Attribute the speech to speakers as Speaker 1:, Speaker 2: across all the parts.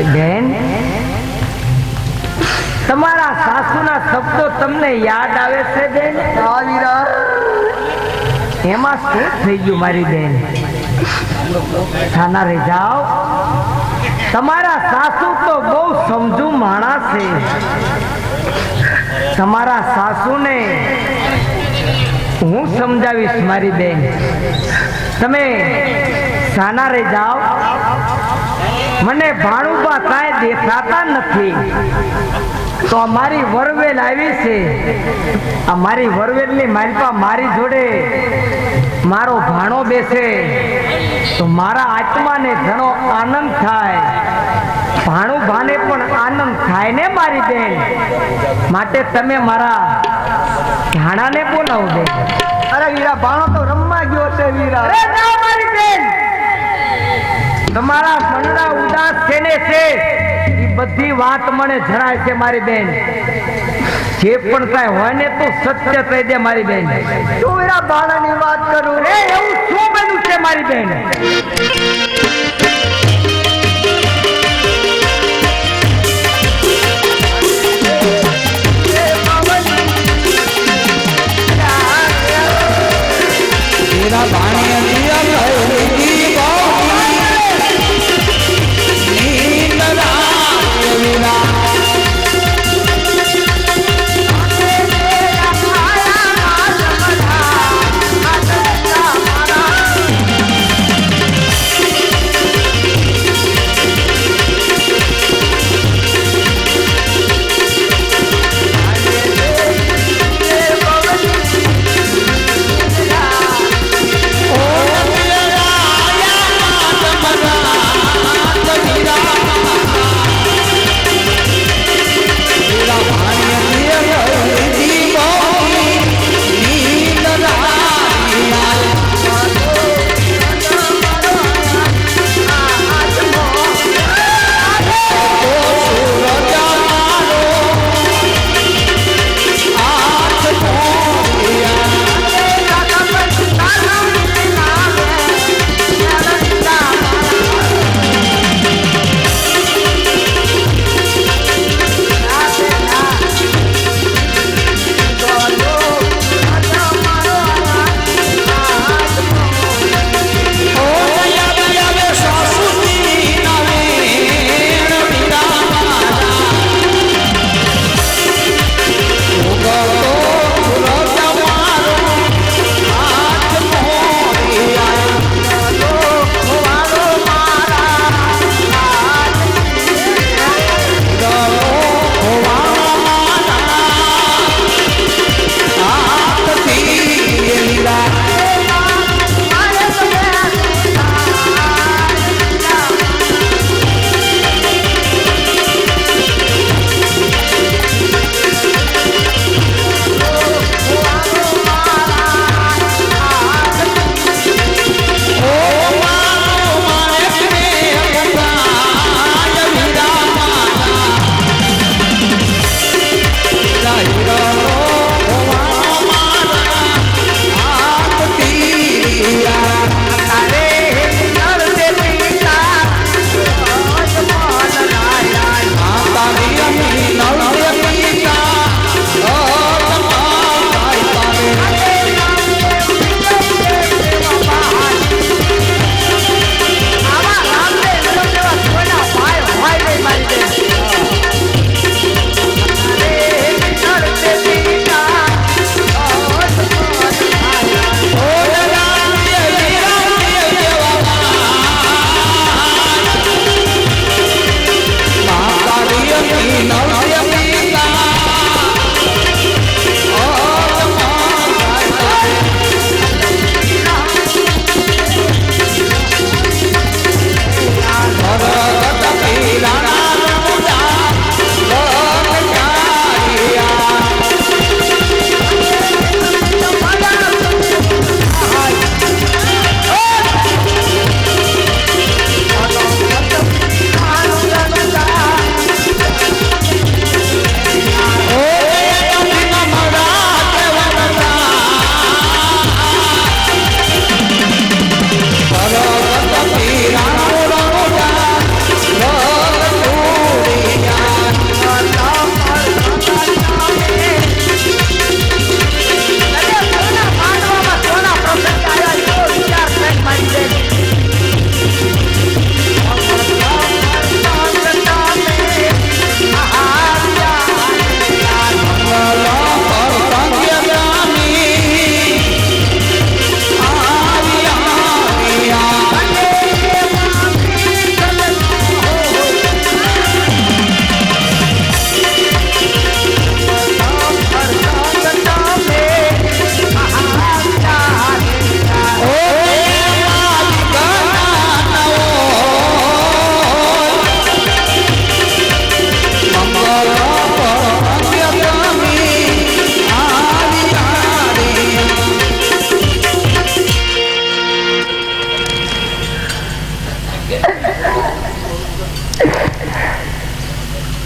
Speaker 1: બેન, તમારા સાસુના શબ્દો તમને યાદ આવે છે બેન?
Speaker 2: હા વીરા,
Speaker 1: એમાં શું થઈ ગયું મારી બેન? થાના રે જાઓ. તમારા સાસુ તો બહુ સમજુ માણસ છે. તમારા સાસુને હું સમજાવીશ મારી બેન. તમે થાના રે જાઓ. મને ભાણુબા કાંઈ દેખાતા નથી, તો અમારી વરવેલ આવી છે. આ મારી વરવેલની માલપા મારી જોડે મારો ભાણો બેસે તો મારા આત્માને ઘણો આનંદ થાય, ભાણું ભાને પણ આનંદ થાય ને મારી બેન. માટે તમે મારા ભાણાને બોલાવો બેન.
Speaker 2: અરે વીરા, ભાણો તો રમવા ગયો છે વીરા.
Speaker 1: અરે ના મારી બેન, તમારા મનના ઉદાસ છે ને છે એ બધી વાત મને જણાય છે મારી બેન. જે પણ કાંઈ હોય ને તો સત્ય કહી દે મારી બેન.
Speaker 2: તું વીરા ભાણાની વાત કરું.
Speaker 1: અરે એવું શું બન્યું છે મારી બેન?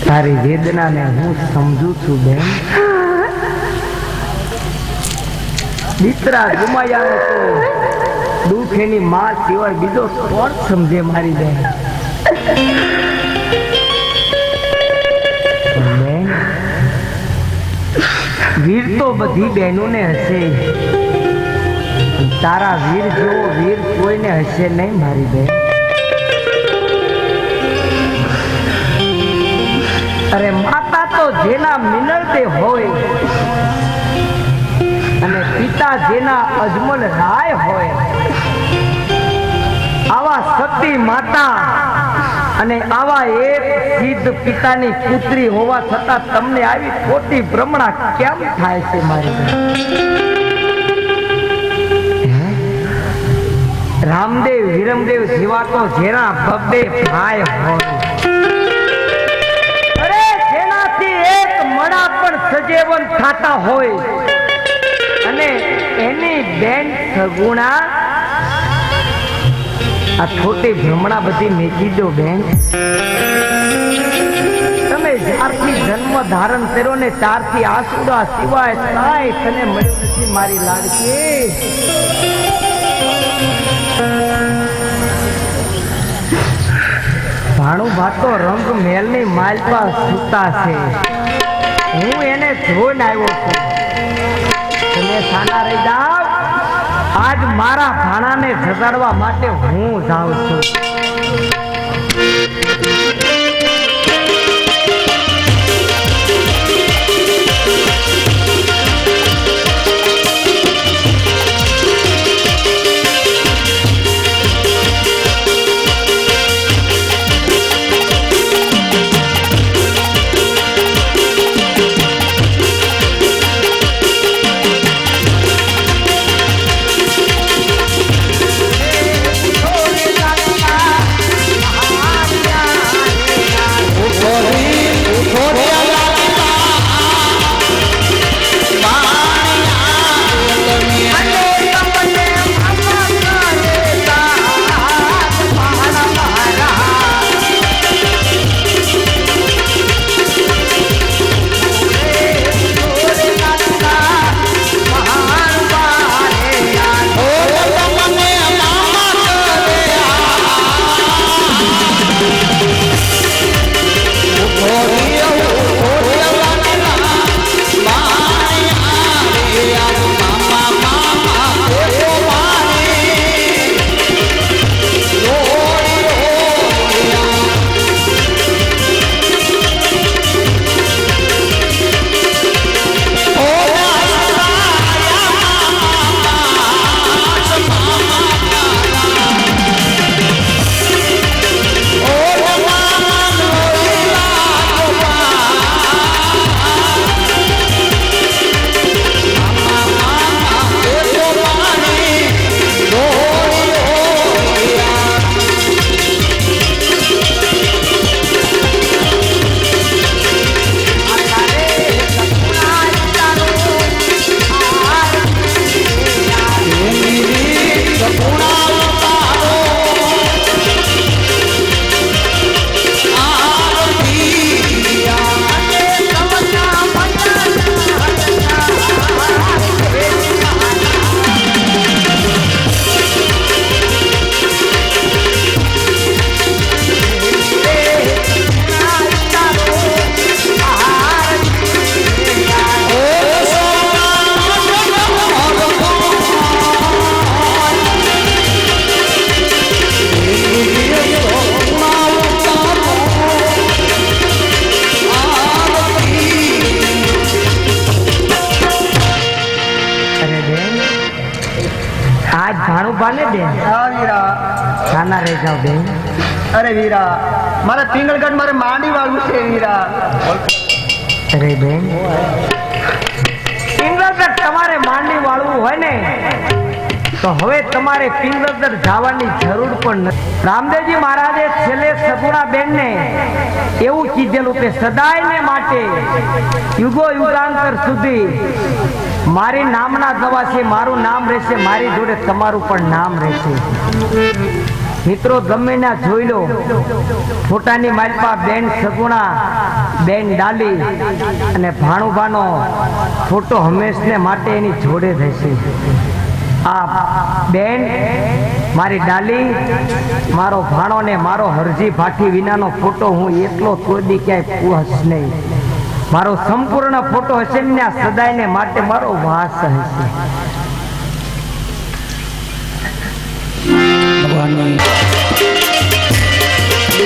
Speaker 1: તારી વેદનાને હું સમજુ છું બેન. દીકરા ગુમાયા તો દુઃખ એની માં સિવાય બીજો કોણ સમજે મારી બેન. બેન, વીર તો બધી બહેનોને હશે, તારા વીર જેવો વીર કોઈને હશે નહીં મારી બેન. અરે માતા તો જેના મિનળતે હોય અને પિતા જેના અજમલ રાય હોય, આવા સતી માતા અને આવા એક સિદ્ધ પિતાની પુત્રી હોવા છતાં તમને આવી ખોટી ભ્રમણા કેમ થાય છે મારી બેન? રામદેવ વિરમદેવ જેવા તો જેના બબ્બે ભાઈ હોય, અરે જેનાથી એક મણા પણ સજેવન થતા હોય, અને એની બેન સગુણા આ ખોટી ભ્રમણા બધી મેકી દો બેન. તમે જ્યારથી જન્મ ધારણ કર્યો ને ત્યારથી આસુડા સિવાય કાંઈ તને મળ્યું નથી મારી લાડકી. ભાણું ભાતો રંગ મેલની માલપા સૂતા છે, હું એને જોઈને આવ્યો છું. તમે સાના રહી જાઓ, આજ મારા ભાણાને જગાડવા માટે હું જાઉં છું. ભાનુભાને બેન.
Speaker 2: હા વીરા.
Speaker 1: શાના રહી જાવ બેન?
Speaker 2: અરે વીરા, મારે પિંગળગઢ મારે માંડી વાળવું છે વીરા.
Speaker 1: અરે બેન, પિંગળગઢ તમારે માંડી વાળવું હોય ને તો હવે તમારે પિંગળગઢ જવાની જરૂર પણ નથી. રામદેવજી મહારાજે છેલ્લે સગુણા બેન ને એવું કીધેલું કે સદાયને માટે યુગો યુગાંતર સુધી મારી નામના દવા છે, મારું નામ રહેશે, મારી જોડે તમારું પણ નામ રહેશે. મિત્રો ગમે ના જોઈ લો, ફોટાની માલપા બેન સગુણા, બેન ડાલી અને ભાણુભાનો ફોટો હંમેશને માટે એની જોડે રહેશે. આ બેન મારી ડાલી, મારો ભાણો ને મારો હરજી ભાઠી વિનાનો ફોટો હું એટલો કોઈ ક્યાંય પૂછ નહીં. મારો સંપૂર્ણ ફોટો હશે ને આ સદાયને માટે મારો વાસ હશે.
Speaker 3: ભગવાનની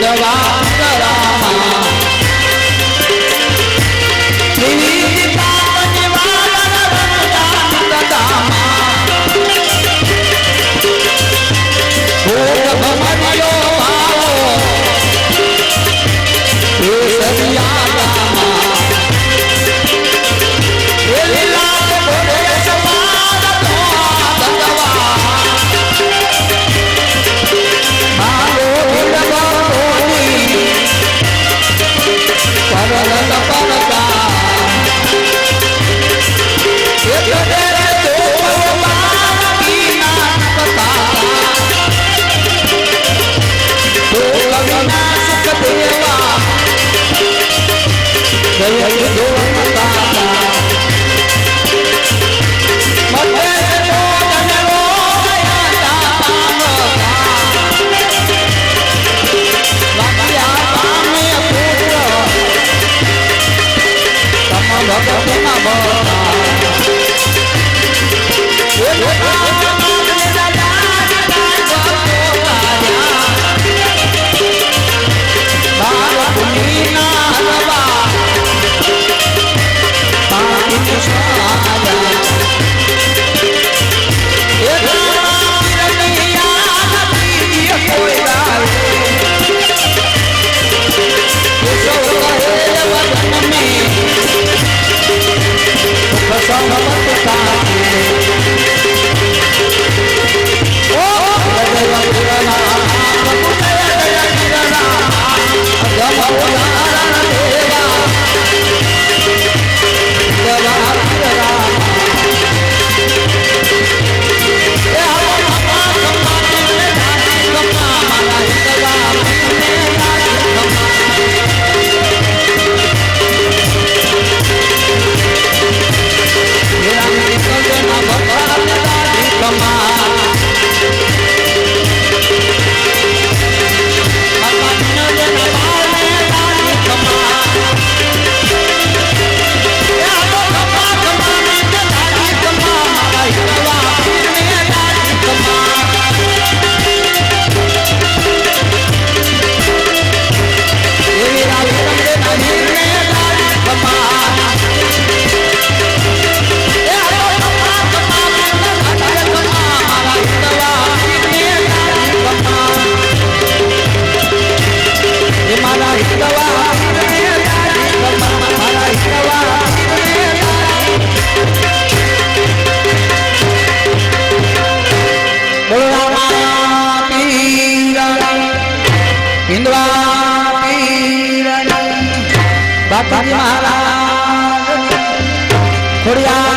Speaker 3: દવા કરામાં મહારાજ